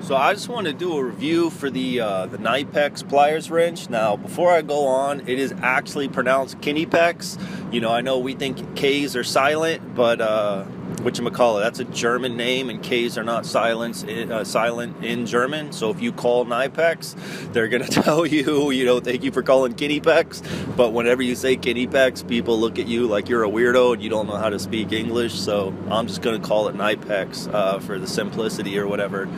So I just want to do a review for the Knipex pliers wrench. Now, before I go on, it is actually pronounced Knipex. You know, I know we think K's are silent, but whatchamacallit, that's a German name, and K's are not silent in German. So if you call Knipex, they're going to tell you, thank you for calling Knipex. But whenever you say Knipex, people look at you like you're a weirdo and you don't know how to speak English. So I'm just going to call it Knipex for the simplicity or whatever.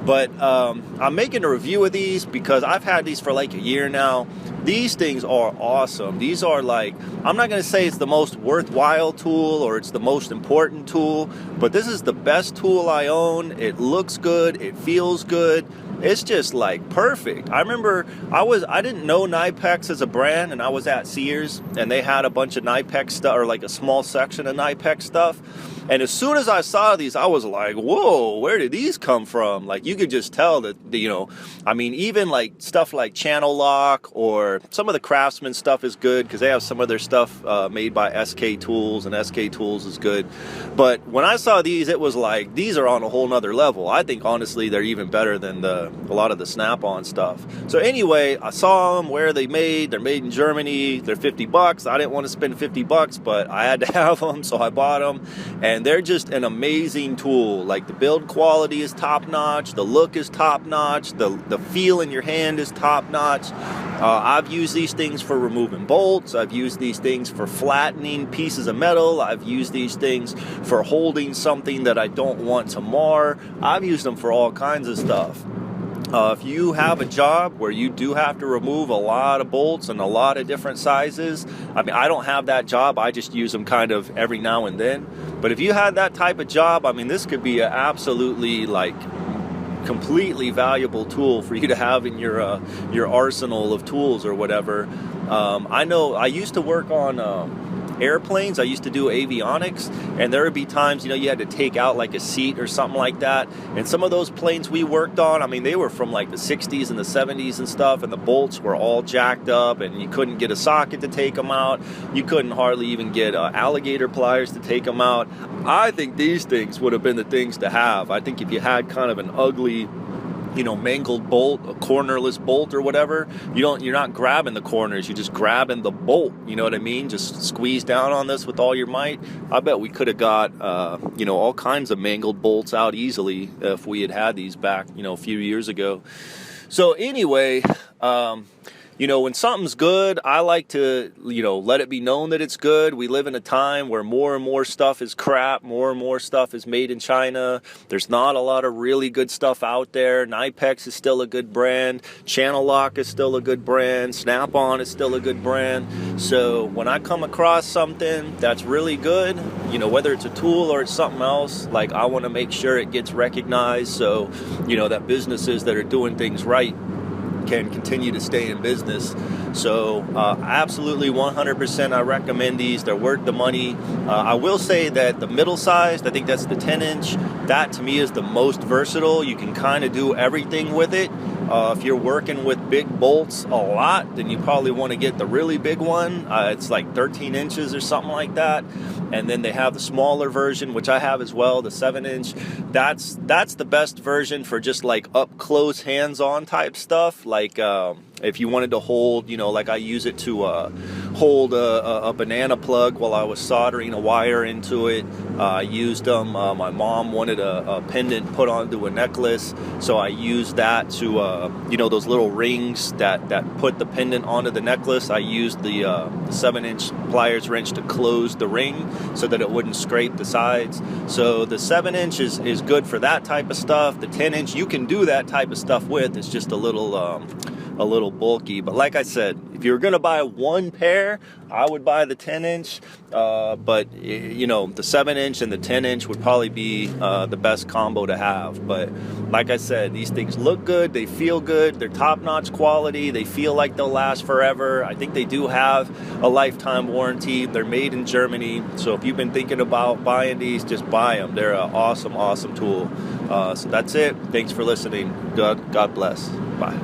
But I'm making a review of these because I've had these for like a year now. These things are awesome. These are like, I'm not going to say it's the most worthwhile tool or it's the most important tool, but this is the best tool I own. It looks good. It feels good. It's just like perfect. I remember I didn't know Knipex as a brand, and I was at Sears and they had a bunch of Knipex stuff, or like a small section of Knipex stuff. And as soon as I saw these, I was like, whoa, where did these come from? Like, you could just tell that, even like stuff like Channel Lock or some of the Craftsman stuff is good because they have some of their stuff made by SK Tools, and SK Tools is good. But when I saw these, it was like, these are on a whole nother level. I think, honestly, they're even better than a lot of the Snap-on stuff. So anyway, I saw them, where they made. They're made in Germany. They're $50. I didn't want to spend $50, but I had to have them, so I bought them. And they're just an amazing tool. Like, the build quality is top-notch, the look is top-notch, the feel in your hand is top-notch. I've used these things for removing bolts. I've used these things for flattening pieces of metal. I've used these things for holding something that I don't want to mar. I've used them for all kinds of stuff. If you have a job where you do have to remove a lot of bolts and a lot of different sizes, I mean, I don't have that job. I just use them kind of every now and then. But if you had that type of job, I mean, this could be an absolutely, like, completely valuable tool for you to have in your arsenal of tools or whatever. I know I used to work on airplanes. I used to do avionics, and there would be times, you had to take out like a seat or something like that. And some of those planes we worked on, I mean, they were from like the 60s and the 70s and stuff, and the bolts were all jacked up, and you couldn't get a socket to take them out. You couldn't hardly even get alligator pliers to take them out. I think these things would have been the things to have. I think if you had kind of an ugly, mangled bolt, a cornerless bolt or whatever, you're not grabbing the corners, you're just grabbing the bolt, you know what I mean? Just squeeze down on this with all your might. I bet we could have got, all kinds of mangled bolts out easily if we had these back, a few years ago. So anyway, when something's good, I like to, let it be known that it's good. We live in a time where more and more stuff is crap. More and more stuff is made in China. There's not a lot of really good stuff out there. Knipex is still a good brand. Channel Lock is still a good brand. Snap-on is still a good brand. So when I come across something that's really good, whether it's a tool or it's something else, like, I want to make sure it gets recognized so, that businesses that are doing things right can continue to stay in business. So absolutely 100% I recommend these. They're worth the money. I will say that the middle sized, I think that's the 10-inch, that to me is the most versatile. You can kind of do everything with it. If you're working with big bolts a lot, then you probably want to get the really big one. It's like 13 inches or something like that. And then they have the smaller version, which I have as well, the 7-inch. That's the best version for just like up close, hands-on type stuff. Like if you wanted to hold, like I use it to hold a banana plug while I was soldering a wire into it. I used them. My mom wanted a pendant put onto a necklace, so I used that to, those little rings that put the pendant onto the necklace. I used the 7-inch pliers wrench to close the ring so that it wouldn't scrape the sides. So the 7-inch is good for that type of stuff. The 10-inch you can do that type of stuff with. It's just a little bulky. But like I said, if you're going to buy one pair, I would buy the 10-inch. But, the 7-inch and the 10-inch would probably be the best combo to have. But like I said, these things look good. They feel good. They're top-notch quality. They feel like they'll last forever. I think they do have a lifetime warranty. They're made in Germany. So if you've been thinking about buying these, just buy them. They're an awesome, awesome tool. So that's it. Thanks for listening. God bless. Bye.